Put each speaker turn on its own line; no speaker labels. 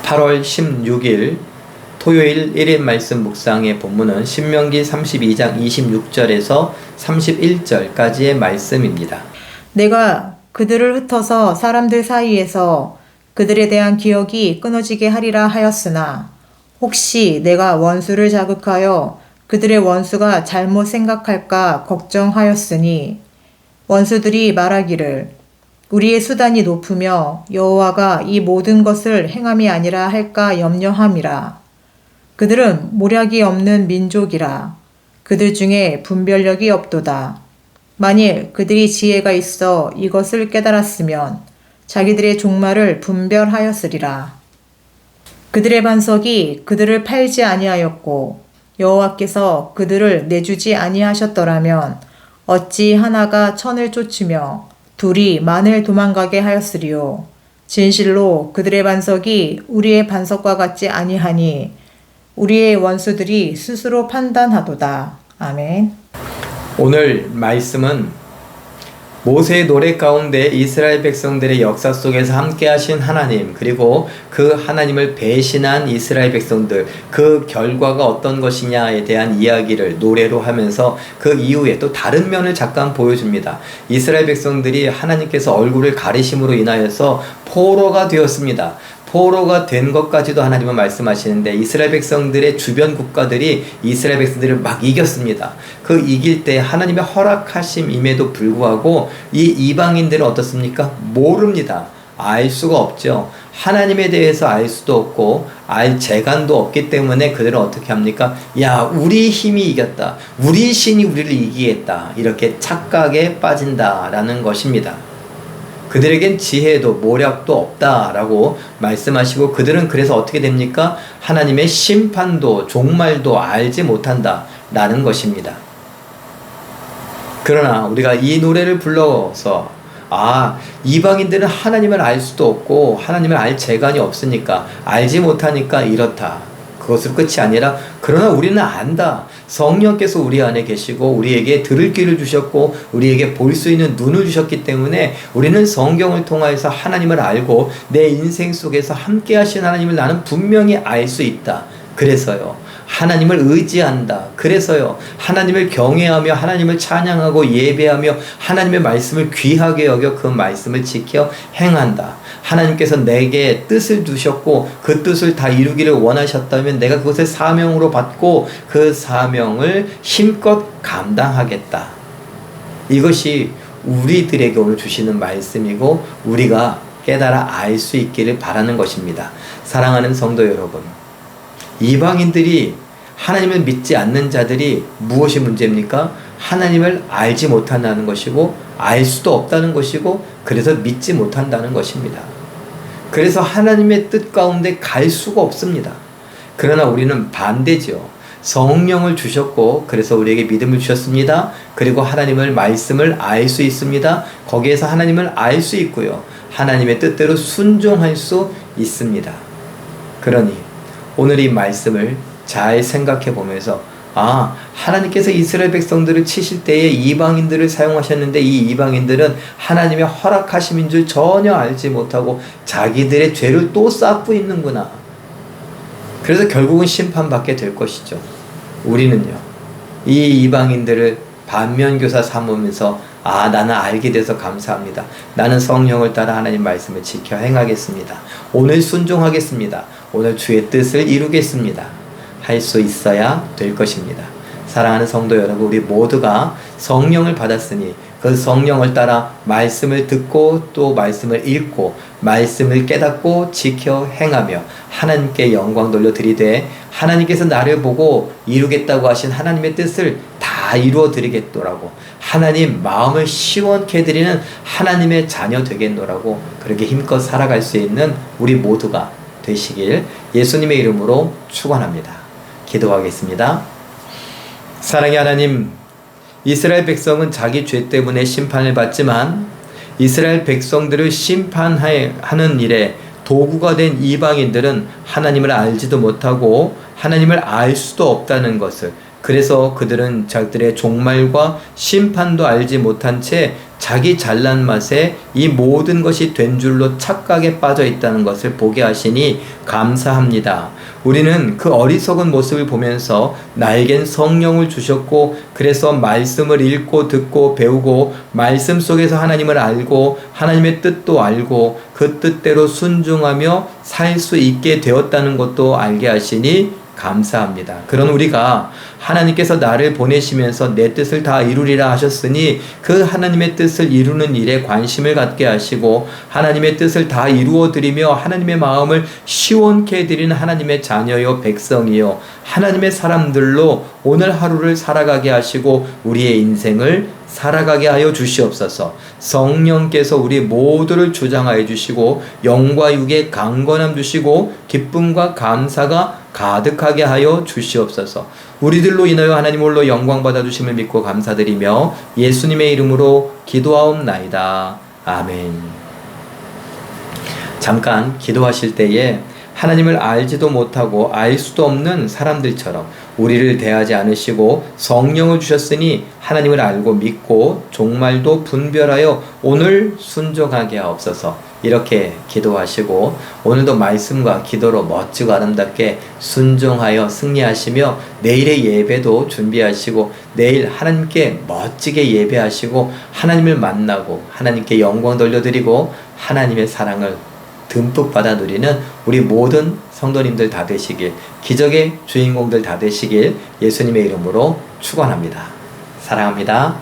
8월 16일 토요일 1일 말씀 묵상의 본문은 신명기 32장 26절에서 31절까지의 말씀입니다.
내가 그들을 흩어서 사람들 사이에서 그들에 대한 기억이 끊어지게 하리라 하였으나 혹시 내가 원수를 자극하여 그들의 원수가 잘못 생각할까 걱정하였으니 원수들이 말하기를 우리의 수단이 높으며 여호와가 이 모든 것을 행함이 아니라 할까 염려함이라. 그들은 모략이 없는 민족이라. 그들 중에 분별력이 없도다. 만일 그들이 지혜가 있어 이것을 깨달았으면 자기들의 종말을 분별하였으리라. 그들의 반석이 그들을 팔지 아니하였고 여호와께서 그들을 내주지 아니하셨더라면 어찌 하나가 천을 쫓으며 둘이 만을 도망가게 하였으리요. 진실로 그들의 반석이 우리의 반석과 같지 아니하니 우리의 원수들이 스스로 판단하도다. 아멘.
오늘 말씀은 모세의 노래 가운데 이스라엘 백성들의 역사 속에서 함께 하신 하나님, 그리고 그 하나님을 배신한 이스라엘 백성들, 그 결과가 어떤 것이냐에 대한 이야기를 노래로 하면서 그 이후에 또 다른 면을 잠깐 보여줍니다. 이스라엘 백성들이 하나님께서 얼굴을 가리심으로 인하여서 포로가 되었습니다. 포로가 된 것까지도 하나님은 말씀하시는데 이스라엘 백성들의 주변 국가들이 이스라엘 백성들을 막 이겼습니다. 그 이길 때 하나님의 허락하심임에도 불구하고 이 이방인들은 어떻습니까? 모릅니다. 알 수가 없죠. 하나님에 대해서 알 수도 없고 알 재간도 없기 때문에 그들은 어떻게 합니까? 야, 우리 힘이 이겼다. 우리 신이 우리를 이기겠다. 이렇게 착각에 빠진다라는 것입니다. 그들에겐 지혜도 모략도 없다라고 말씀하시고 그들은 그래서 어떻게 됩니까? 하나님의 심판도 종말도 알지 못한다라는 것입니다. 그러나 우리가 이 노래를 불러서 이방인들은 하나님을 알 수도 없고 하나님을 알 재간이 없으니까 알지 못하니까 이렇다. 그것으로 끝이 아니라 그러나 우리는 안다. 성령께서 우리 안에 계시고 우리에게 들을 귀를 주셨고 우리에게 볼 수 있는 눈을 주셨기 때문에 우리는 성경을 통하여서 하나님을 알고 내 인생 속에서 함께 하신 하나님을 나는 분명히 알 수 있다. 그래서요. 하나님을 의지한다. 그래서요. 하나님을 경외하며 하나님을 찬양하고 예배하며 하나님의 말씀을 귀하게 여겨 그 말씀을 지켜 행한다. 하나님께서 내게 뜻을 두셨고 그 뜻을 다 이루기를 원하셨다면 내가 그것을 사명으로 받고 그 사명을 힘껏 감당하겠다. 이것이 우리들에게 오늘 주시는 말씀이고 우리가 깨달아 알 수 있기를 바라는 것입니다. 사랑하는 성도 여러분, 이방인들이 하나님을 믿지 않는 자들이 무엇이 문제입니까? 하나님을 알지 못한다는 것이고 알 수도 없다는 것이고 그래서 믿지 못한다는 것입니다. 그래서 하나님의 뜻 가운데 갈 수가 없습니다. 그러나 우리는 반대죠. 성령을 주셨고 그래서 우리에게 믿음을 주셨습니다. 그리고 하나님의 말씀을 알 수 있습니다. 거기에서 하나님을 알 수 있고요. 하나님의 뜻대로 순종할 수 있습니다. 그러니 오늘 이 말씀을 잘 생각해 보면서 하나님께서 이스라엘 백성들을 치실 때에 이방인들을 사용하셨는데 이 이방인들은 하나님의 허락하심인 줄 전혀 알지 못하고 자기들의 죄를 또 쌓고 있는구나. 그래서 결국은 심판받게 될 것이죠. 우리는요, 이 이방인들을 반면교사 삼으면서 나는 알게 돼서 감사합니다. 나는 성령을 따라 하나님 말씀을 지켜 행하겠습니다. 오늘 순종하겠습니다. 오늘 주의 뜻을 이루겠습니다. 할 수 있어야 될 것입니다. 사랑하는 성도 여러분, 우리 모두가 성령을 받았으니 그 성령을 따라 말씀을 듣고 또 말씀을 읽고 말씀을 깨닫고 지켜 행하며 하나님께 영광 돌려드리되 하나님께서 나를 보고 이루겠다고 하신 하나님의 뜻을 다 이루어 드리겠노라고 하나님 마음을 시원케 해드리는 하나님의 자녀 되겠노라고 그렇게 힘껏 살아갈 수 있는 우리 모두가 되시길 예수님의 이름으로 축원합니다. 기도하겠습니다. 사랑의 하나님, 이스라엘 백성은 자기 죄 때문에 심판을 받지만 이스라엘 백성들을 심판하는 일에 도구가 된 이방인들은 하나님을 알지도 못하고 하나님을 알 수도 없다는 것을 그래서 그들은 자기들의 종말과 심판도 알지 못한 채 자기 잘난 맛에 이 모든 것이 된 줄로 착각에 빠져 있다는 것을 보게 하시니 감사합니다. 우리는 그 어리석은 모습을 보면서 나에겐 성령을 주셨고 그래서 말씀을 읽고 듣고 배우고 말씀 속에서 하나님을 알고 하나님의 뜻도 알고 그 뜻대로 순종하며 살 수 있게 되었다는 것도 알게 하시니 감사합니다. 그런 우리가 하나님께서 나를 보내시면서 내 뜻을 다 이루리라 하셨으니 그 하나님의 뜻을 이루는 일에 관심을 갖게 하시고 하나님의 뜻을 다 이루어 드리며 하나님의 마음을 시원케 해드리는 하나님의 자녀요 백성이요 하나님의 사람들로 오늘 하루를 살아가게 하시고 우리의 인생을 살아가게 하여 주시옵소서. 성령께서 우리 모두를 주장하여 주시고 영과 육의 강건함 주시고 기쁨과 감사가 가득하게 하여 주시옵소서. 우리들로 인하여 하나님 홀로 영광 받아 주심을 믿고 감사드리며 예수님의 이름으로 기도하옵나이다. 아멘. 잠깐 기도하실 때에 하나님을 알지도 못하고 알 수도 없는 사람들처럼 우리를 대하지 않으시고 성령을 주셨으니 하나님을 알고 믿고 종말도 분별하여 오늘 순종하게 하옵소서. 이렇게 기도하시고 오늘도 말씀과 기도로 멋지고 아름답게 순종하여 승리하시며 내일의 예배도 준비하시고 내일 하나님께 멋지게 예배하시고 하나님을 만나고 하나님께 영광 돌려드리고 하나님의 사랑을 듬뿍 받아 누리는 우리 모든 성도님들 다 되시길, 기적의 주인공들 다 되시길 예수님의 이름으로 축원합니다. 사랑합니다.